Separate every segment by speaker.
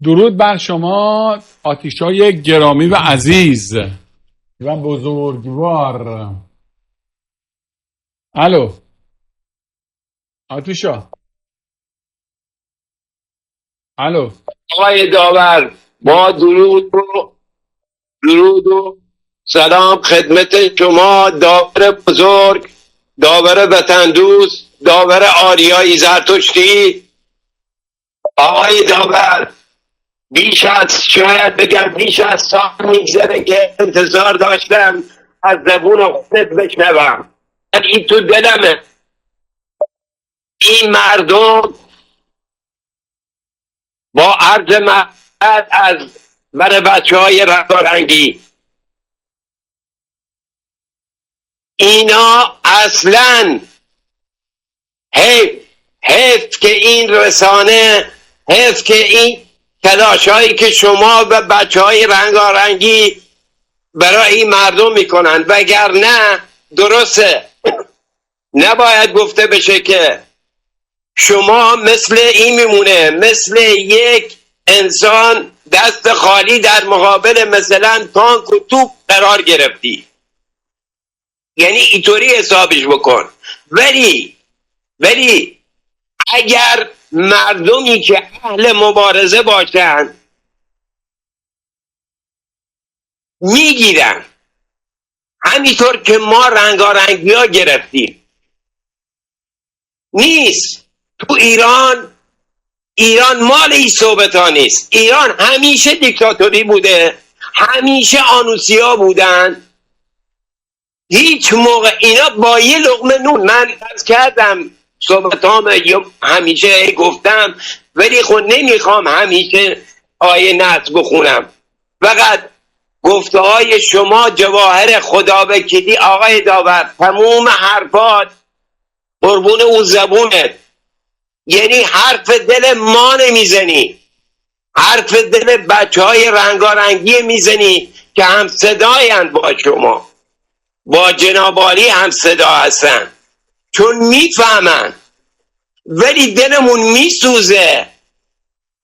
Speaker 1: درود بر شما آتیشای گرامی و عزیز و بزرگوار. الو آتیشا، الو.
Speaker 2: آقای داور، با درود و سلام خدمت شما، داور بزرگ، داور وطن دوست، داور آریایی زرتشتی. آقای داور، بیش از سال میگذره که انتظار داشتم از زبون خودت بشنوم. این تو دلمه. این مردم با عرض مدد از برای بچه های رنگارنگی، اینا اصلا حیف که این رسانه، حیف که این تلاش هایی که شما و بچه های رنگارنگی برای این مردم میکنن، وگرنه درسته نباید گفته بشه که شما مثل این میمونه، مثل یک انسان دست خالی در مقابل مثلا تانک و توپ قرار گرفتی. یعنی اینطوری حسابش بکن. ولی اگر مردمی که اهل مبارزه باشن میگیرن، همینطور که ما رنگارنگی ها گرفتیم، نیست تو ایران مال این صحبت ها نیست. ایران همیشه دیکتاتوری بوده، همیشه آنوسیا بودن. هیچ موقع اینا با یه لقمه نون، من از کردم صحبت همیشه گفتم، ولی خود نمیخوام همیشه آیه نص بخونم. فقط گفته های شما جواهر خدا بکیدی. آقای داور، تموم حرفات قربون اون زبونت، یعنی حرف دل ما نمیزنی، حرف دل بچه های رنگارنگی میزنی که هم صداین با شما، با جنابالی هم صدا هستن، چون میفهمن. ولی دلمون میسوزه.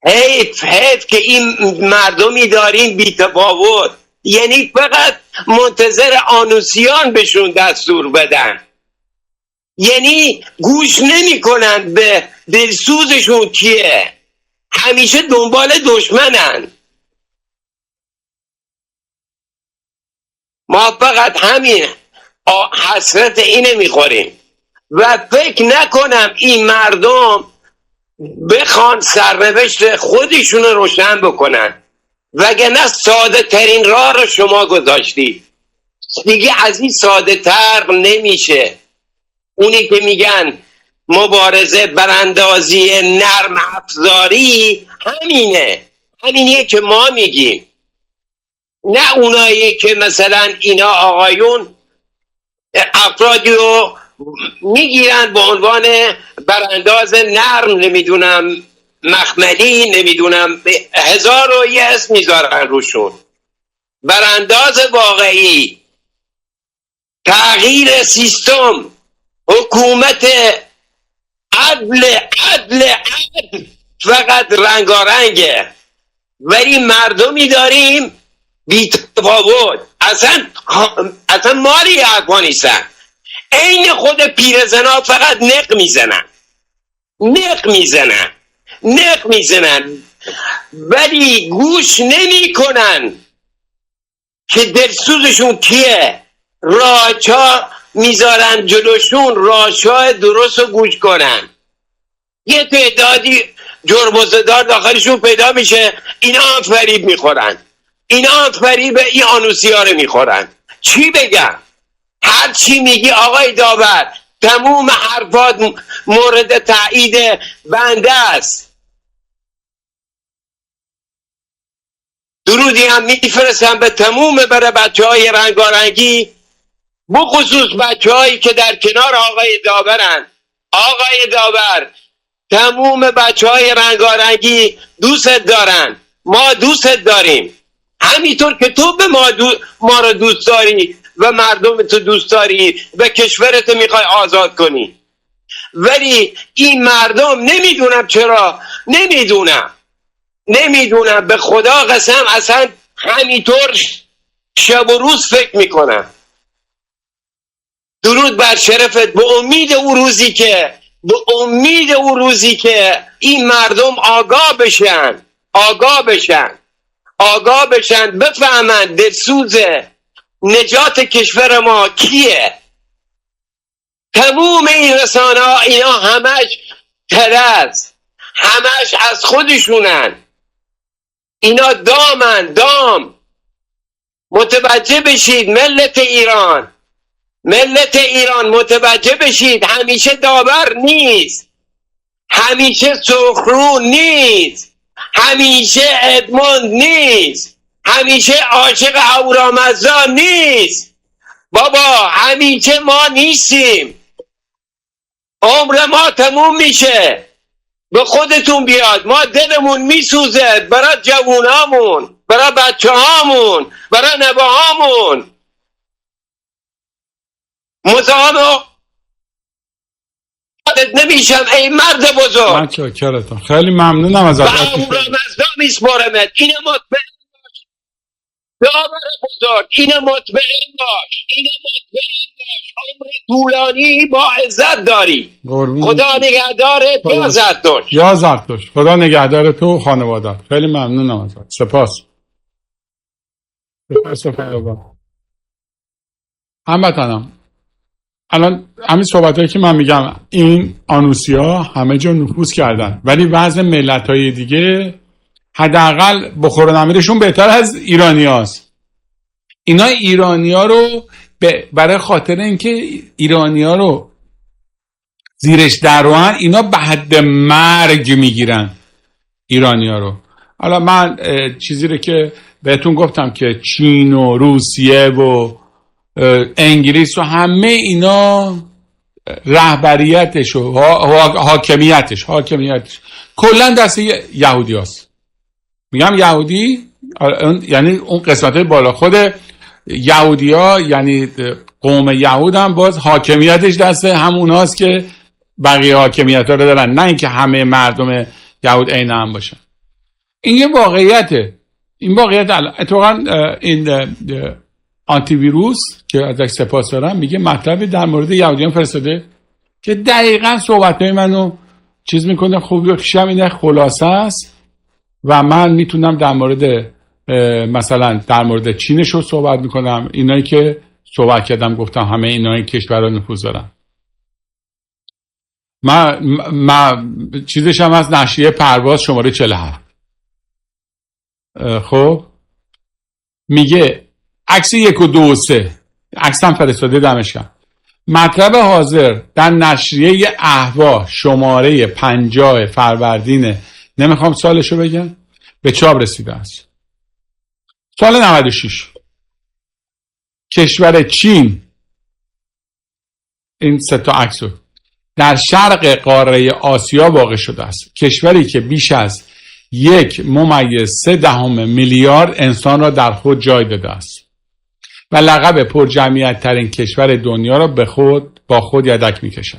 Speaker 2: حیف که این مردمی دارین بی تفاوت، یعنی فقط منتظر آنوسیان بهشون دستور بدن، یعنی گوش نمی کنن به دلسوزشون کیه، همیشه دنبال دشمنن. ما فقط همین حسرت اینه میخوریم و فکر نکنم این مردم بخوان سرنوشت خودشون رو روشن بکنن، وگرنه ساده ترین راه رو شما گذاشتید. دیگه از این ساده تر نمیشه. اونی که میگن مبارزه براندازی نرم افزاری، همینیه که ما میگیم، نه اونایی که مثلا اینا آقایون افرادی رو میگیرن به عنوان برانداز نرم، نمیدونم مخملی، نمیدونم هزار و یه اسم میذارن روشون. برانداز واقعی، تغییر سیستم، حکومت عدل فقط رنگارنگه. ولی مردمی داریم بی تفاوت، اصلا مالی حرفا نیستن. عین خود پیرزنا فقط نق میزنن ولی گوش نمی کنن که دلسوزشون کیه. راهچا میذارن جلوشون، راهچا درست رو گوش کنن. یه تعدادی جرمزدار داخلشون پیدا میشه، اینا هم فریب میخورن، اینا هم فریب این آنوسیا رو میخورن. چی بگم؟ هر چی میگی آقای داور، تموم حرفات مورد تایید بنده است. درودی هم میفرستم به تموم برای بچه های رنگارنگی، بخصوص بچه هایی که در کنار آقای داورن. آقای داور، تموم بچه های رنگارنگی دوستت دارن، ما دوستت داریم، همینطور که تو به ما رو دوست داری و مردم تو دوست داری و کشورت میخوای آزاد کنی. ولی این مردم نمیدونم چرا، نمیدونم، به خدا قسم اصلا همینطور شب و روز فکر میکنم. درود بر شرفت. به امید اون روزی که این مردم آگاه بشن بفهمن دلسوز نجات کشور ما کیه. تموم این رسانه ها اینا همش طرز، همش از خودشونن، اینا دام. متوجه بشید ملت ایران متوجه بشید. همیشه داور نیست، همیشه سرخرو نیست، همیشه ادموند نیست، همیشه عاشق اهورامزدا نیست. بابا همیشه ما نیستیم، عمر ما تموم میشه. به خودتون بیاد، ما دلمون میسوزه برای جوونامون، برای بچه هامون، برای نوه هامون. مزاحم نمیشم ای مرد بزرگ.
Speaker 1: من چاکرتم، خیلی ممنونم ازت.
Speaker 2: و اهورامزدا میسپارمت. اینو مطمئن باش داور بزرگ، اینو مطمئن باش. عمر طولانی با عزت داری. خدا نگهدارت. یا زرتشت.
Speaker 1: یا زرتشت. خدا نگهدار تو و خانوادت. خیلی ممنونم ازت. سپاس. هموطنم، الان همین صحبتایی که من میگم، این آنوسیا همه جا نفوذ کردن، ولی وضع ملت‌های دیگه حداقل بخور و نمیرشون بهتر از ایرانیاست. اینا ایرانیا رو برای خاطر اینکه ایرانیا رو زیرش دروان، اینا به حد مرگ میگیرن ایرانیا رو. حالا من چیزی رو که بهتون گفتم که چین و روسیه و انگلیس و همه اینا رهبریتش و حاکمیتش کلا دست یهودی هست. میگم یهودی یعنی اون قسمت های بالا، خود یهودی ها یعنی قوم یهود هم باز حاکمیتش دست همون هاست که بقیه حاکمیت ها رو دارن، نه اینکه همه مردم یهود عین هم باشن. این یه واقعیته. این واقعیت اتفاقا این آنتی ویروس که ازش سپاس دارم میگه مطلبی در مورد یهودیان فرستاده که دقیقاً صحبت‌های منو چیز میکنه. خوبی و اینه خلاصه است و من میتونم در مورد مثلا در مورد چینش رو صحبت میکنم. اینایی که صحبت کردم گفتم همه اینایی کشورها نفوذ دارن. من چیزش هم از نشریه پرواز شماره 47 خب میگه عکس 1 و 2 و 3 عکس هم فرستاده دمشقم. مطلب حاضر در نشریه اهوا شماره 50 فروردین، نمیخوام سالشو بگم، به چاپ رسیده است. سال 96 کشور چین، این 3 تا عکسو، در شرق قاره آسیا واقع شده است. کشوری که بیش از 1.3 میلیارد انسان را در خود جای داده است و لقب پرجمعیت ترین کشور دنیا را با خود یدک می کشد.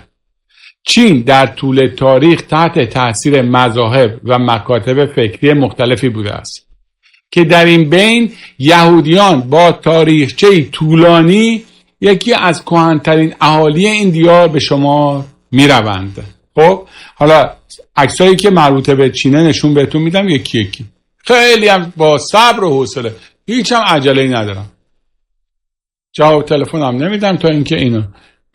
Speaker 1: چین در طول تاریخ تحت تاثیر مذاهب و مکاتب فکری مختلفی بوده است که در این بین یهودیان با تاریخچه طولانی یکی از کهن‌ترین اهالی این دیار به شمار می روند. خب حالا عکسایی که مربوطه به چینه نشون بهتون میدم یکی یکی، خیلی هم با صبر و حوصله، هیچ هم عجله‌ای ندارم. جواب تلفنم نمیدم تا اینکه اینو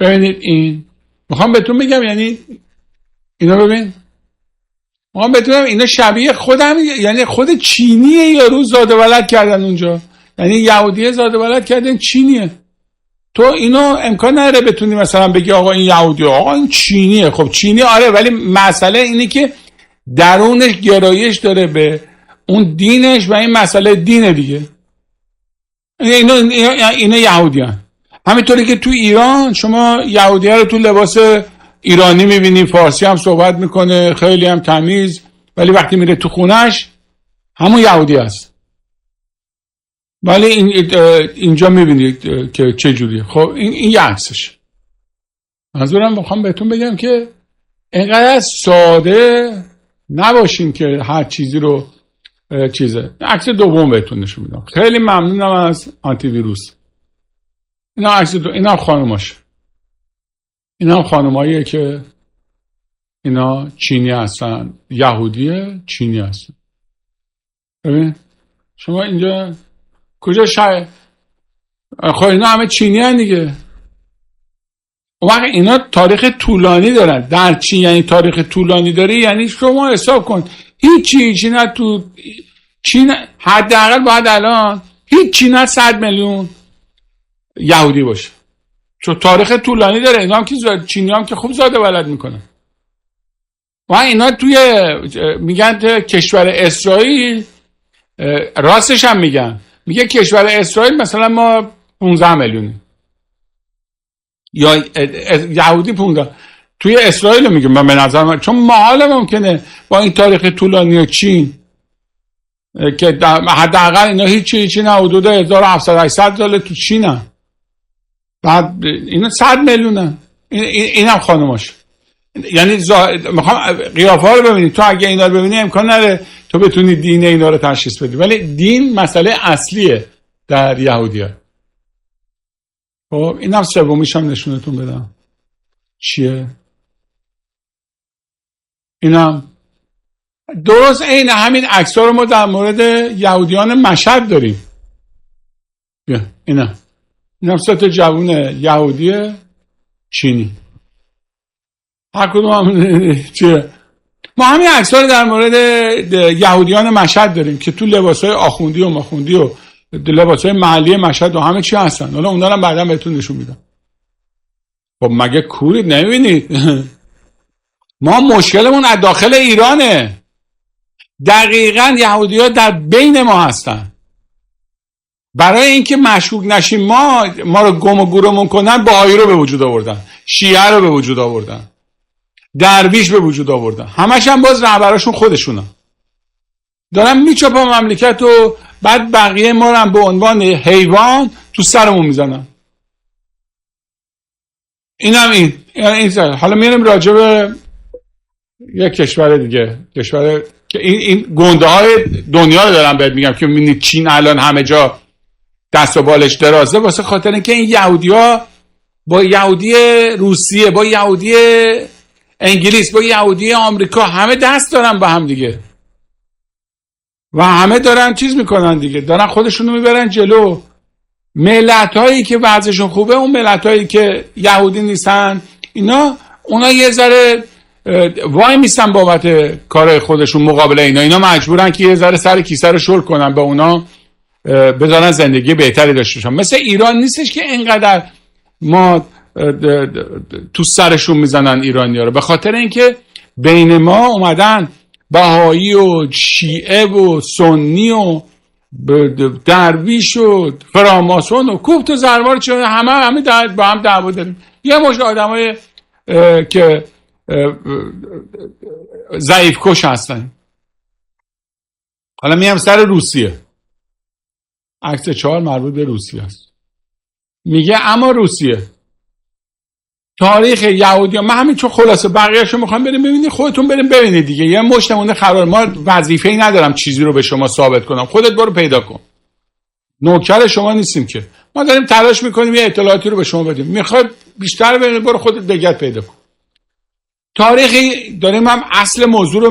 Speaker 1: ببینید. این میخوام بهتون بگم، یعنی اینو ببین، میخوام بهتون بگم اینا شبیه خودم، یعنی خود چینیه یارو زاده ولد کردن اونجا، یعنی یهودیه زاده ولد کردن چینیه. تو اینو امکان نداره بتونی مثلا بگی آقا این یهودیه، آقا این چینیه. خب چینی آره، ولی مسئله اینه که درونش گرایش داره به اون دینش و این مسئله دینه دیگه. اینا یهودیان. همینطوری که تو ایران شما یهودیه رو تو لباس ایرانی میبینی، فارسی هم صحبت میکنه، خیلی هم تمیز، ولی وقتی میره تو خونش همون یهودی است. ولی اینجا میبینید که چه جوریه. خب این یه عکسش. منظورم میخوام بهتون بگم که اینقدر ساده نباشین که هر چیزی رو چیزه. عکس دوم بهتون نشون میدم. خیلی ممنونم از آنتی ویروس. اینا عکس اینا خانوماش. اینا خانوماییه که اینا چینی هستن، یهودیه چینی هستن. ببین شما اینجا کجا خب اینا همه چینی هستن دیگه. اون وقت اینا تاریخ طولانی دارن. در چین یعنی تاریخ طولانی داره، یعنی شما حساب کن هیچی نه تو چین حداقل باید الان هیچی نه 100 میلیون یهودی باشه، چون تاریخ طولانی داره. اینا هم که چینی هم که خوب زاده ولد میکنن. و اینا توی میگن کشور اسرائیل، راستش هم میگه کشور اسرائیل مثلا ما 15 میلیونی یا یهودی 15 توی اسرائیل میگم. من به نظر من چون محال ممکنه با این تاریخ طولانی چین که حداقل اینا هیچی نه، حدود 1700 سال تو چینن، بعد اینا 100 میلیونن. اینم خانوماش. یعنی میخوام قیافه ها رو ببینید. تو اگه اینا رو ببینی امکان نداره تو بتونی دین اینا رو تشخیص بدی، ولی دین مسئله اصلیه در یهودیت. خب اینم سومیش هم نشونتون بدم چیه. اینم درست عین همین عکس‌ها رو ما در مورد یهودیان مشهد داریم. بیا اینم سه تا جوون یهودی چینی. هر کدوم هم چیه. ما همین عکس‌ها رو در مورد یهودیان مشهد داریم که تو لباسای آخوندی و ماخوندی و لباسای محلی مشهد و همه چی هستن. حالا اونا رو بعدا بهتون نشون میدم. خب مگه کورید نمیبینید؟ ما مشکلمون از داخل ایرانه. دقیقاً یهودی‌ها در بین ما هستن. برای اینکه مشکوک نشیم ما رو گم و گورمون کنن، بهایی رو به وجود آوردن، شیعه رو به وجود آوردن، درویش به وجود آوردن. همش هم باز رهبراشون خودشونن. دارن میچاپن مملکت و بعد بقیه ما رو هم به عنوان حیوان تو سرمون میزنن. اینم این سر. حالا میریم راجع به یک کشور دیگه، کشور که این گنده های دنیا رو دارم بهت میگم که میبینید چین الان همه جا دست و بالش درازه، واسه خاطر اینکه این یهودی‌ها با یهودی روسیه، با یهودی انگلیس، با یهودی آمریکا همه دست دارن با هم دیگه و همه دارن چیز میکنن دیگه، دارن خودشونو میبرن جلو. ملت هایی که وضعشون خوبه، اون ملت هایی که یهودی نیستن اونا یه ذره وای میستن بابت کار خودشون مقابل اینا مجبورن که یه ذره سر کیسه رو شل کنن، به اونا بذارن زندگی بهتری داشته باشن. مثل ایران نیستش که اینقدر ما تو سرشون میزنن ایرانی‌ها رو، به خاطر اینکه بین ما اومدن بهایی و شیعه و سنی و درویش و فراماسون و کوبت و زروار، چون همه با هم دعوا داریم. یه مشت آدمای که ضعیف کش هستن. حالا میام سر روسیه. عکس 4 مربوط به روسیه است. میگه اما روسیه تاریخ یهودیان، من همین چون خلاصه بقیه‌اشو میخوام بریم ببینید، خودتون بریم ببینید دیگه. یه مشتمونه خبر، ما وظیفه‌ای ندارم چیزی رو به شما ثابت کنم، خودت برو پیدا کن. نوکر شما نیستیم که، ما داریم تلاش میکنیم یه اطلاعاتی رو به شما بدیم. میخواد بیشتر ببینید، برو خودت بگرد پیدا کن. تاریخی داریم، هم اصل موضوع رو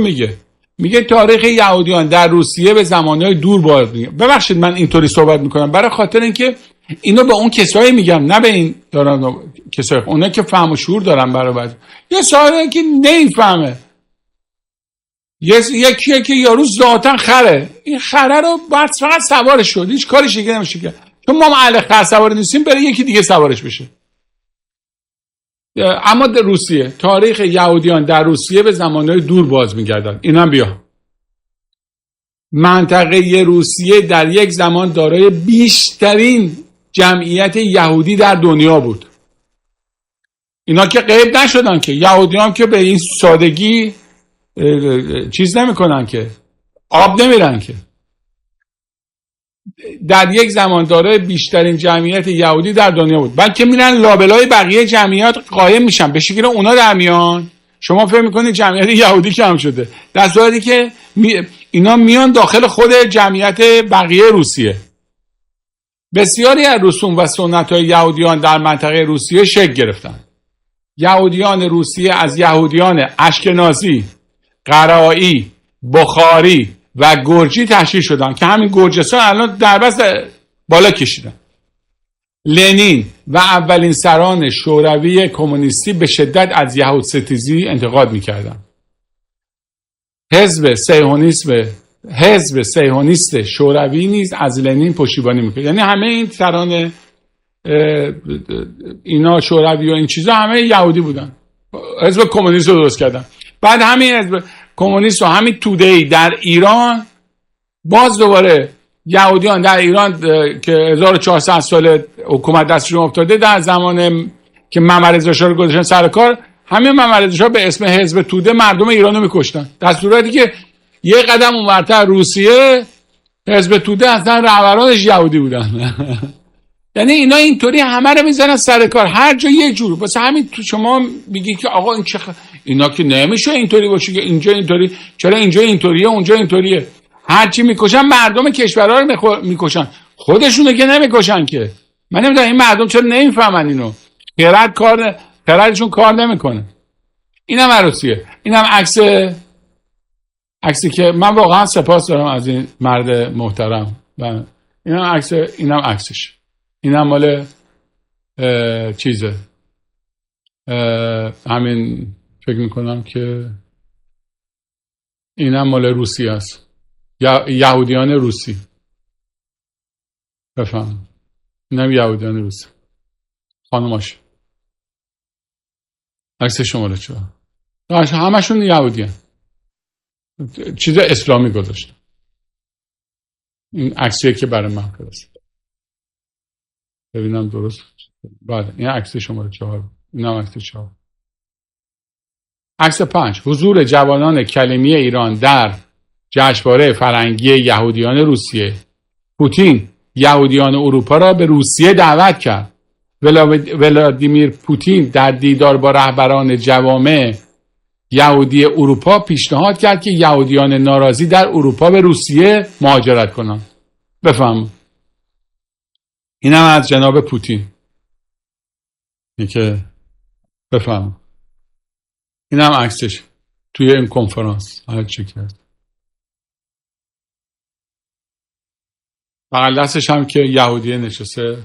Speaker 1: میگه تاریخ یهودیان در روسیه به زمانهای دور باید میگه. ببخشید من اینطوری صحبت میکنم برای خاطر اینکه اینو به اون کسایی میگم، نه به این دارن کسایی اونا که فهم و شعور دارن. برای یه سوالی که نمیفهمه، یکی که یارو ذاتن خره، این خره رو باید فقط سوارش شد، هیچ کارش دیگه نمیشه کرد. چون ما اهل خر سوار نیستیم، بره یکی دیگه سوارش بشه. اما در روسیه تاریخ یهودیان در روسیه به زمانهای دور باز میگردن. اینم بیا. منطقه روسیه در یک زمان دارای بیشترین جمعیت یهودی در دنیا بود. اینا که غیب نشدن که، یهودیان که به این سادگی چیز نمیکنن که، آب نمیرن که. در یک زمان دارای بیشترین جمعیت یهودی در دنیا بود. بلکه میرن لابلای بقیه جمعیت قایم میشن، به شکل اونا در میان. شما فکر میکنید جمعیت یهودی کم شده، در صورتی که اینا میان داخل خود جمعیت بقیه روسیه. بسیاری از رسوم و سنت‌های یهودیان در منطقه روسیه شکل گرفتند. یهودیان روسیه از یهودیان اشکنازی، قرایی، بخاری و گرجی تشکیل شدند که همین گرجستان الان دربست بالا کشیدن. لنین و اولین سران شوروی کمونیستی به شدت از یهود ستیزی انتقاد می‌کردند. حزب صهیونیست شوروی نیز از لنین پشتیبانی می‌کرد. یعنی همه این سران اینا شوروی و این چیزا همه یهودی بودن. حزب کمونیست رو درست کردن. بعد همین حزب کمونیست و همین توده‌ای در ایران، باز دوباره یهودیان در ایران که 1400 سال حکومت دستشون افتاده، در زمان که محمد رضا شاه رو گذاشتن سر کار، همین محمد رضا شاه به اسم حزب توده مردم ایران رو میکشتن، در صورتی که یه قدم اونورتر روسیه حزب توده اصلا رهبرانش یهودی بودن. یعنی اینا اینطوری همه رو میزنن سر کار، هر جا یه جور. واسه همین تو شما میگی که آقا این اینا که نمیشه اینطوری باشه که اینجا اینطوری، چرا اینجا اینطوریه اونجا اینطوریه. هرچی میکشن مردم کشورها رو میکشن، خودشونو که نمیکشن که. من نمیدونم این مردم چرا نمیفهمن اینو. خردشون کار نمیکنه. اینم عروسیه. اینم عکسی که من واقعا سپاس دارم از این مرد محترم. اینم عکسش. اینم مال چیزه، همین فکر میکنم که اینم مال روسی است، یهودیان روسی. بفهم اینم یهودیان روسی، خانوماش. عکس شماره 4 همشون یهودیان، چیز اسلامی گذاشته. این عکسیه که برای من فرستاد، ببینم درست. بله این عکس شماره 4. اینم عکس 4. عکس 5. حضور جوانان کلمی ایران در جشنواره فرهنگی یهودیان روسیه. پوتین یهودیان اروپا را به روسیه دعوت کرد. ولادیمیر پوتین در دیدار با رهبران جوامع یهودی اروپا پیشنهاد کرد که یهودیان ناراضی در اروپا به روسیه مهاجرت کنند. بفهم. اینم از جناب پوتین. این که بفهم. اینم عکسش توی این کنفرانس. هر چی کرد. بغل دستش هم که یهودی نشسته،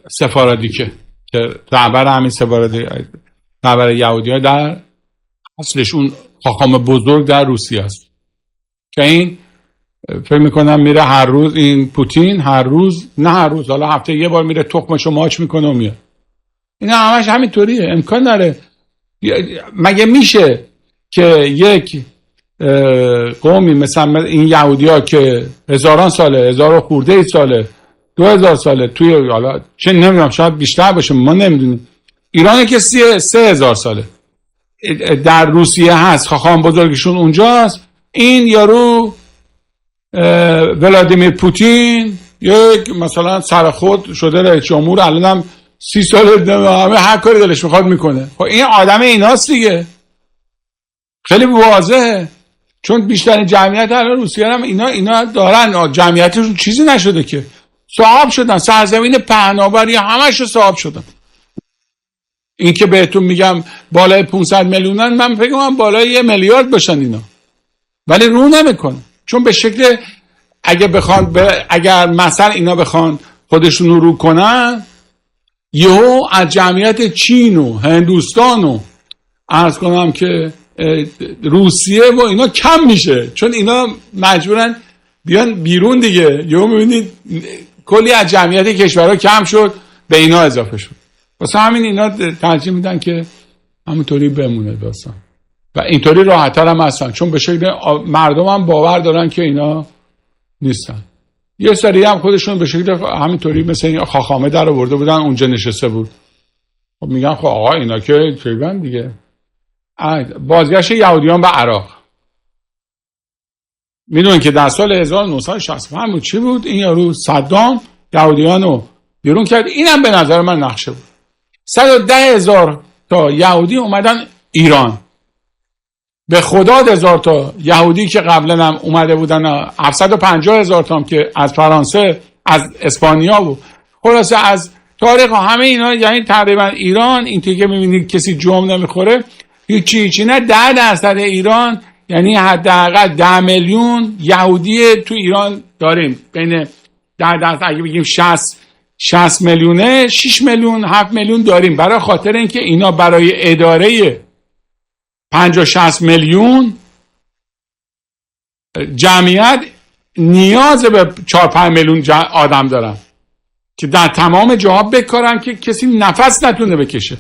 Speaker 1: سفارادیکه که رهبر همین رهبر یهودی ها در اصلش اون خاخام بزرگ در روسیه است که این فکر میکنم میره هر روز، این پوتین هر روز، نه هر روز، حالا هفته یه بار میره تخمشو ماچ میکنه و میاد. اینا همش همینطوریه. امکان داره مگه میشه که یک قومی مثلا این یهودی ها که هزاران ساله، 1000 خورده ساله، 2000 ساله توی، حالا چه نمیدونم شاید بیشتر باشه ما نمیدونیم، ایران که 3000 ساله در روسیه هست، خاخام بزرگشون اونجاست. این یارو ولادیمیر پوتین یک مثلا سر خود شده رئیس جمهور، الانم 30 سال همه هر کاری دلش میخواد میکنه. خب این آدم ایناست دیگه، خیلی واضحه. چون بیشترین جمعیت الان روسیه هم اینا دارن، جمعیتشون چیزی نشده که، صاحب شدن، سرزمین پهناوری همش صاحب شدن. این که بهتون میگم بالای 500 میلیونن، من فکر کنم بالای 1 میلیارد باشن اینا، ولی رو نمیکنه. چون به شکل اگر مثلا اینا بخوان خودشون رو کنن، یهو از جمعیت چین و هندوستان و عرض کنم که روسیه و اینا کم میشه، چون اینا مجبورن بیان بیرون دیگه. یهو میبینید کلی از جمعیت کشورها کم شد، به اینا اضافه شد. واسه همین اینا ترجیح میدن که همونطوری بمونه داستان و اینطوری راحت‌تر هم هستن، چون به شکل مردم هم باور دارن که اینا نیستن. یه سری هم خودشون به شکل همینطوری مثل این خاخامه در آورده بودن، اونجا نشسته بود. خب میگن خب آقا اینا که چیزن دیگه. بازگشت یهودیان به عراق. میدونن که در سال 1965 چی بود؟ این یارو صدام یهودیانو بیرون کرد. اینم به نظر من نقشه بود. 110,000 تا یهودی اومدن ایران به خدا 1000 تا یهودی که قبلا هم اومده بودن، 750,000 تا هم که از فرانسه، از اسپانیا بود، خلاصه از تاریخ همه اینا. یعنی تقریبا ایران این که میبینید کسی جمع نمیخوره، هیچی نه. 10% ایران یعنی حداقل 10 میلیون یهودی تو ایران داریم. بین 10% اگه بگیم 60 میلیونه، 6 میلیون 7 میلیون داریم. برای خاطر اینکه اینا برای اداره 50-60 میلیون جمعیت نیاز به 4-5 میلیون آدم دارن که در تمام جاها بکارن که کسی نفس نتونه بکشه.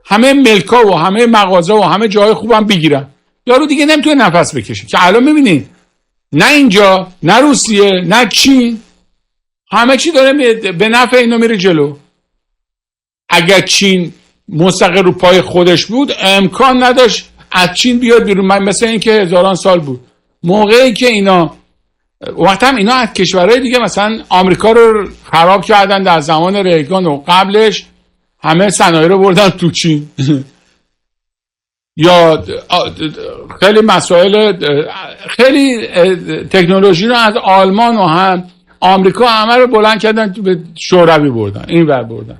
Speaker 1: همه ملکا و همه مغازه و همه جای خوبم بگیرن، یارو دیگه نمیتونه نفس بکشه. که الان میبینید نه اینجا، نه روسیه، نه چین، همه چی داره به نفع اینو میره جلو. اگر چین مستقل رو پای خودش بود امکان نداشت از چین بیاد بیرون. مثل این که هزاران سال بود. موقعی که اینا وقتی هم اینا از کشورهای دیگه مثلا آمریکا رو خراب کردن در زمان ریگان و قبلش، همه صنایع رو بردن تو چین. یا خیلی مسائل، خیلی تکنولوژی رو از آلمان و هم آمریکا همه رو بلند کردن تو به شوروی بردن، این ور بردن.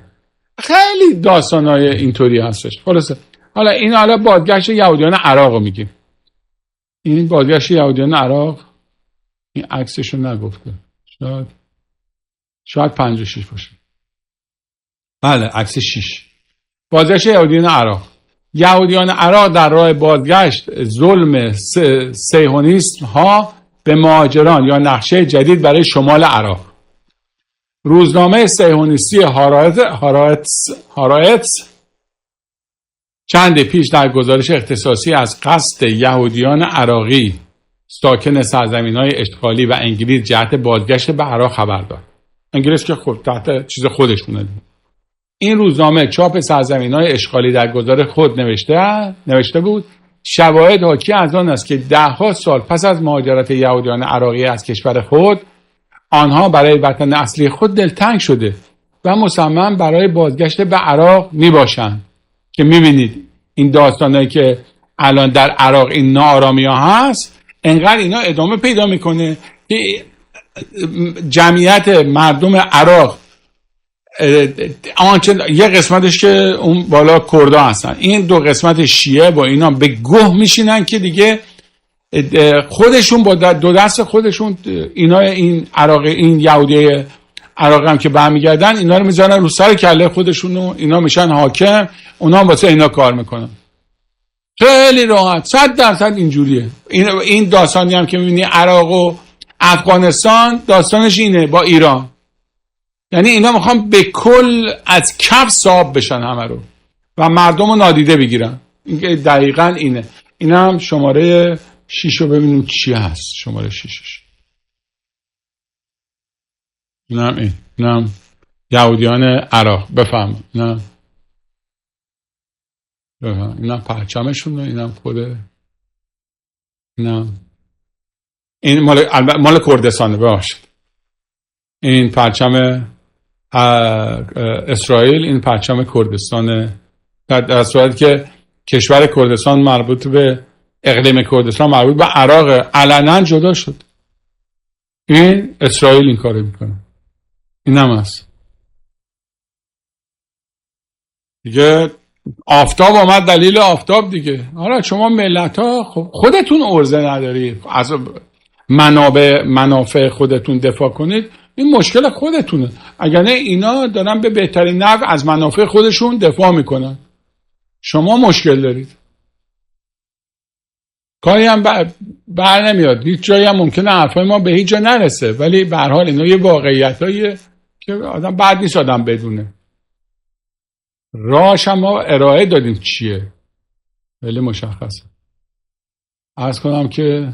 Speaker 1: خیلی داستانای اینطوری هستش. خلاصه حالا این حالا بازگشت یهودیان عراق رو میگیم. این بازگشت یهودیان عراق، این عکسش رو نگفته، شاید 56 باشه. بله عکس 6. بازگشت یهودیان عراق. یهودیان عراق در راه بازگشت ظلم صهیونیسم ها به مهاجران یا نقشه جدید برای شمال عراق. روزنامه صهیونیستی هارائتز چند پیش در گزارش اختصاصی از قصد یهودیان عراقی ساکن سرزمین‌های اشغالی و انگلیس جهت بازگشت به عراق خبر داد. انگلیس که خود تحت چیز خودشونه. این روزنامه چاپ سرزمین‌های اشغالی در گزارش خود نوشته بود شواهد حاکی از آن است که 10 سال پس از مهاجرت یهودیان عراقی از کشور خود، آنها برای وطن اصلی خود دلتنگ شده و مصمم برای بازگشت به عراق میباشند. که میبینید این داستانایی که الان در عراق این ناآرامی ها هست، انقدر اینا ادامه پیدا میکنه که جمعیت مردم عراق، یه قسمتش که اون بالا کردا هستن، این دو قسمت شیعه با اینا به گوه میشینن که دیگه خودشون با دو دست خودشون اینا، این عراقی، این یهودی عراق هم که برمیگردن اینا رو میزنن رو سر کله خودشون و اینا میشن حاکم، اونا هم واسه اینا کار میکنن. خیلی راحت 100% اینجوریه. این داستانی هم که میبینی عراق و افغانستان داستانش اینه با ایران. یعنی اینا میخوان به کل از کف صاحب بشن همه رو و مردم رو نادیده بگیرن. این دقیقا اینه. این هم شماره 6 رو ببینیم چی هست. شماره 6 اینم یهودیان عراق. بفهم اینم پرچمشونه، اینم خود این مال کردستانه. ببخشید این پرچم اسرائیل، این پرچم کردستان، در صورتی که کشور کردستان مربوط به اقلیم کردستان مربوط به عراق علنا جدا شد. این اسرائیل این کارو میکنه. این هم هست دیگه. آفتاب آمد دلیل آفتاب دیگه. حالا شما ملت ها خودتون ارزه نداری از منافع خودتون دفاع کنید، این مشکل خودتونه. اگر نه اینا دارن به بهترین نحو از منافع خودشون دفاع میکنن، شما مشکل دارید. کاری هم بر نمیاد. هیچ جایی هم ممکنه حرفای ما به هیچ جا نرسه، ولی به هر حال اینا یه واقعیتاییه که آدم بد نیست آدم بدونه. راهش هم ما ارائه دادیم چیه، ولی مشخصه. عرض کنم که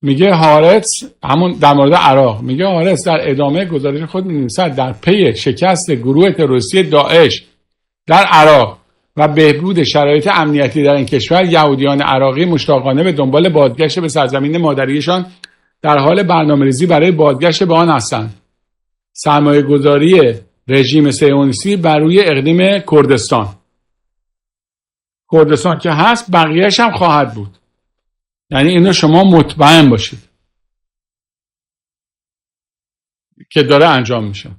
Speaker 1: میگه هارتز، همون در مورد عراق، میگه هارتز در ادامه گزارش خود می‌نویسد در پی شکست گروه تروریستی داعش در عراق و بهبود شرایط امنیتی در این کشور، یهودیان عراقی مشتاقانه به دنبال بازگشت به سرزمین مادریشان در حال برنامه‌ریزی برای بازگشت به آن هستند. سرمایه‌گذاری رژیم صهیونیستی بر روی اقلیم کردستان که هست، بقیه‌اش هم خواهد بود. یعنی اینو شما مطمئن باشید که داره انجام میشه.